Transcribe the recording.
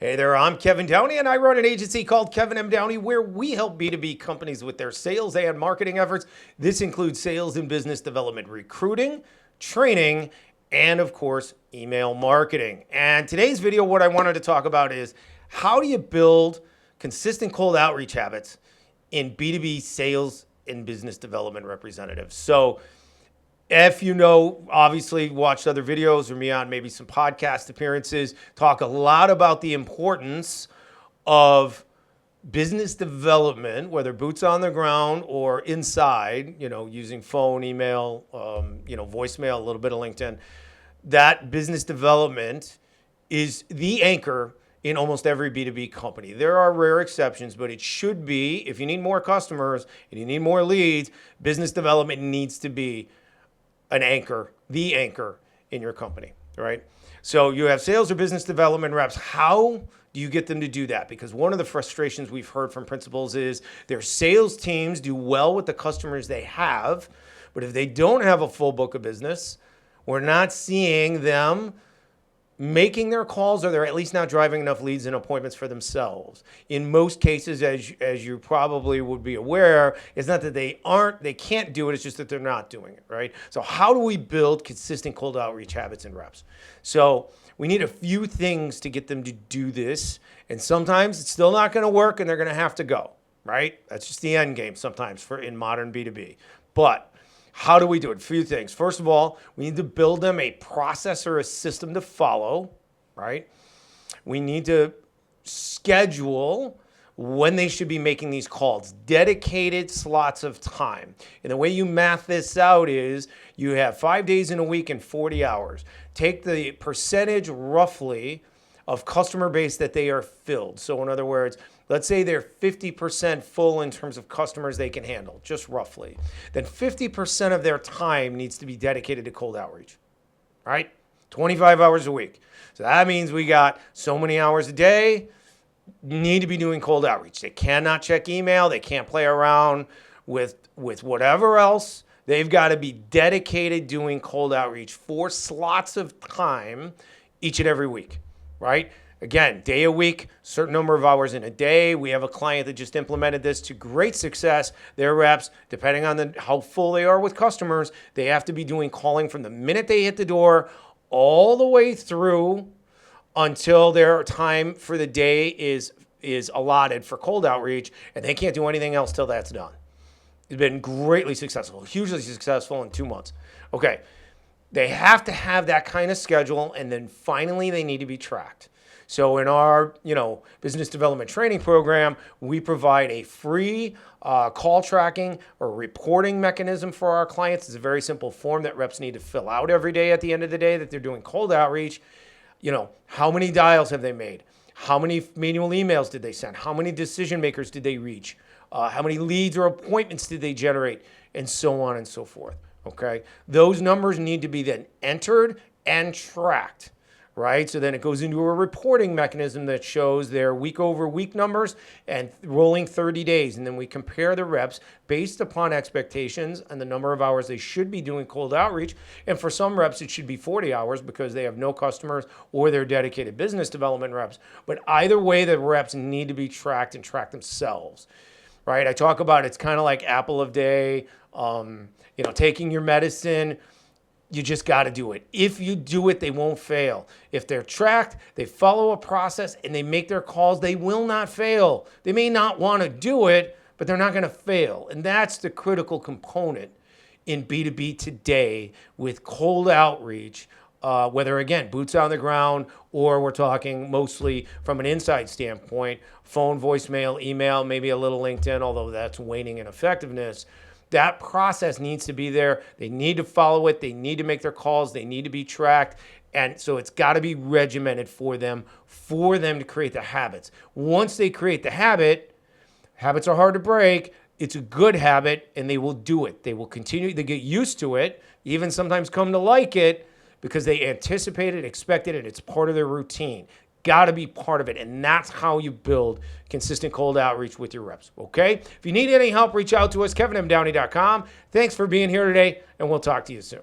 Hey there, I'm Kevin Downey, and I run an agency called Kevin M. Downey, where we help B2B companies with their sales and marketing efforts. This includes sales and business development, recruiting, training, and of course, email marketing. And today's video, what I wanted to talk about is how do you build consistent cold outreach habits in B2B sales and business development representatives. So if you know, obviously watched other videos or me on maybe some podcast appearances, talk a lot about the importance of business development, whether boots on the ground or inside, using phone, email, voicemail, a little bit of LinkedIn. That business development is the anchor in almost every B2B company. There are rare exceptions, but it should be, if you need more customers and you need more leads, business development needs to be an anchor, the anchor in your company, right? So you have sales or business development reps. How do you get them to do that? Because one of the frustrations we've heard from principals is their sales teams do well with the customers they have, but if they don't have a full book of business, we're not seeing them making their calls, or they're at least not driving enough leads and appointments for themselves. In most cases, as you probably would be aware, it's not that they can't do it, it's just that they're not doing it, right? So how do we build consistent cold outreach habits in reps? So we need a few things to get them to do this, and sometimes it's still not gonna work and they're gonna have to go, right? That's just the end game sometimes in modern B2B. But how do we do it? A few things. First of all, we need to build them a process or a system to follow, right? We need to schedule when they should be making these calls, dedicated slots of time. And the way you math this out is you have 5 days in a week and 40 hours. Take the percentage roughly of customer base that they are filled. So in other words, let's say they're 50% full in terms of customers they can handle, just roughly. Then 50% of their time needs to be dedicated to cold outreach, right? 25 hours a week. So that means we got so many hours a day, need to be doing cold outreach. They cannot check email. They can't play around with whatever else. They've got to be dedicated doing cold outreach for slots of time each and every week, right? Again, day a week, certain number of hours in a day. We have a client that just implemented this to great success. Their reps, depending on how full they are with customers, they have to be doing calling from the minute they hit the door all the way through until their time for the day is allotted for cold outreach, and they can't do anything else till that's done. It's been greatly successful, hugely successful in 2 months. Okay, they have to have that kind of schedule, and then finally they need to be tracked. So in our, business development training program, we provide a free call tracking or reporting mechanism for our clients. It's a very simple form that reps need to fill out every day at the end of the day that they're doing cold outreach. How many dials have they made? How many manual emails did they send? How many decision makers did they reach? How many leads or appointments did they generate? And so on and so forth, okay? Those numbers need to be then entered and tracked, right? So then it goes into a reporting mechanism that shows their week over week numbers and rolling 30 days. And then we compare the reps based upon expectations and the number of hours they should be doing cold outreach. And for some reps, it should be 40 hours because they have no customers or they're dedicated business development reps. But either way, the reps need to be tracked and track themselves, right? I talk about it's kind of like apple of day, taking your medicine. You just got to do it. If you do it, they won't fail. If they're tracked, they follow a process, and they make their calls, they will not fail. They may not want to do it, but they're not going to fail. And that's the critical component in B2B today with cold outreach, whether, again, boots on the ground, or we're talking mostly from an inside standpoint, phone, voicemail, email, maybe a little LinkedIn, although that's waning in effectiveness. That process needs to be there. They need to follow it. They need to make their calls. They need to be tracked. And so it's got to be regimented for them to create the habits. Once they create the habit, habits are hard to break. It's a good habit, and they will do it. They will continue to get used to it, even sometimes come to like it because they anticipate it, expect it, and it's part of their routine. Got to be part of it. And that's how you build consistent cold outreach with your reps. Okay? If you need any help, reach out to us, kevinmdowney.com. Thanks for being here today, and we'll talk to you soon.